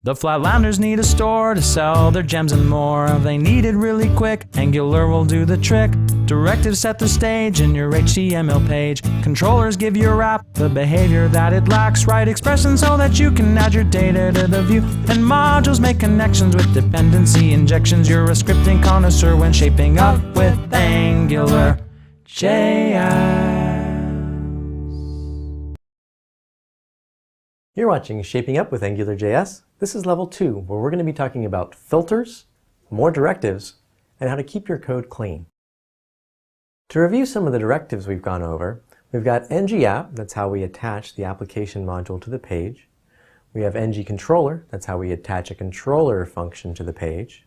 The flatlanders need a store to sell their gems and more. They need it really quick, Angular will do the trick. Directives set the stage in your HTML page. Controllers give your app the behavior that it lacks. Write expressions so that you can add your data to the view. And modules make connections with dependency injections. You're a scripting connoisseur when shaping up with Angular JS. You're watching Shaping Up with AngularJS. This is level 2, where we're going to be talking about filters, more directives, and how to keep your code clean. To review some of the directives we've gone over, we've got ng-app, that's how we attach the application module to the page. We have ng-controller, that's how we attach a controller function to the page.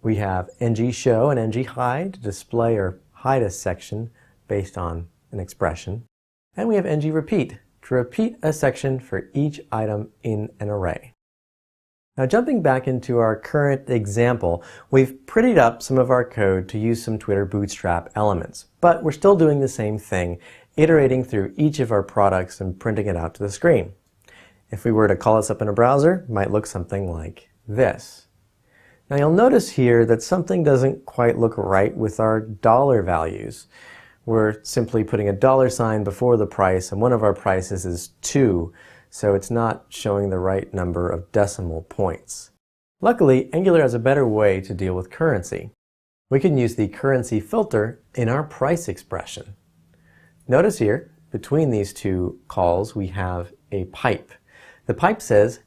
We have ng-show and ng-hide to display or hide a section based on an expression. And we have ng-repeat, to repeat a section for each item in an array. Now jumping back into our current example, we've prettied up some of our code to use some Twitter Bootstrap elements, but we're still doing the same thing, iterating through each of our products and printing it out to the screen. If we were to call this up in a browser, it might look something like this. Now you'll notice here that something doesn't quite look right with our dollar values. We're simply putting a $sign before the price, and one of our prices is 2, so it's not showing the right number of decimal points. Luckily, Angular has a better way to deal with currency. We can use the currency filter in our price expression. Notice here, between these two calls, we have a pipe. The pipe says,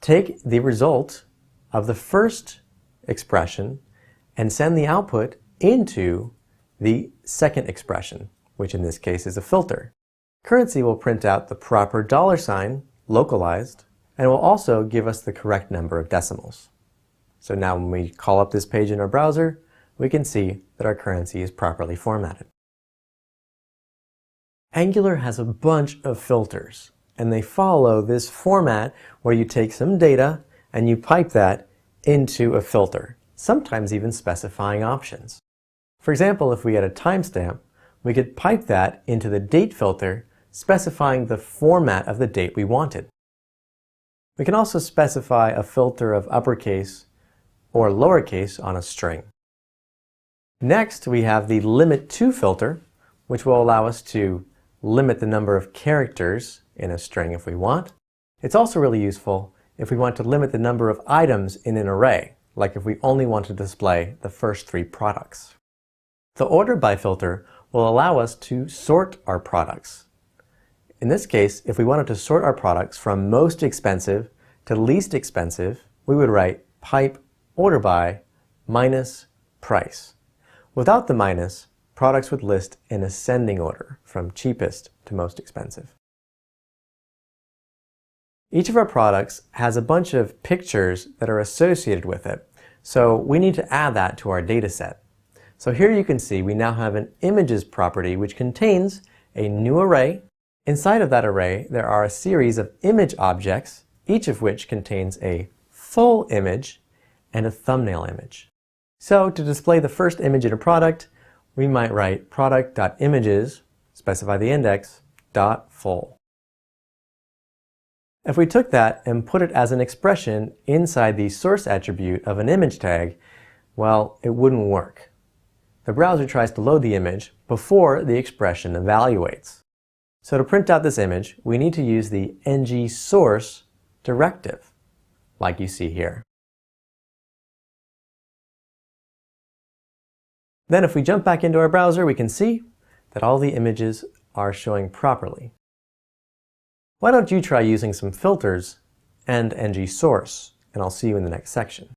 take the result of the first expression and send the output into the second expression, which in this case is a filter. Currency will print out the proper $sign, localized, and will also give us the correct number of decimals. So now when we call up this page in our browser, we can see that our currency is properly formatted. Angular has a bunch of filters, and they follow this format where you take some data and you pipe that into a filter, sometimes even specifying options. For example, if we had a timestamp, we could pipe that into the date filter, specifying the format of the date we wanted. We can also specify a filter of uppercase or lowercase on a string. Next, we have the limit to filter, which will allow us to limit the number of characters in a string if we want. It's also really useful if we want to limit the number of items in an array, like if we only want to display the first 3 products. The order by filter will allow us to sort our products. In this case, if we wanted to sort our products from most expensive to least expensive, we would write pipe order by minus price. Without the minus, products would list in ascending order from cheapest to most expensive. Each of our products has a bunch of pictures that are associated with it, so we need to add that to our data set. So here you can see we now have an images property which contains a new array. Inside of that array there are a series of image objects, each of which contains a full image and a thumbnail image. So to display the first image in a product, we might write product.images, specify the index, .full. If we took that and put it as an expression inside the source attribute of an image tag, well, it wouldn't work. The browser tries to load the image before the expression evaluates. So to print out this image, we need to use the ng-source directive, like you see here. Then if we jump back into our browser, we can see that all the images are showing properly. Why don't you try using some filters and ng-source, and I'll see you in the next section.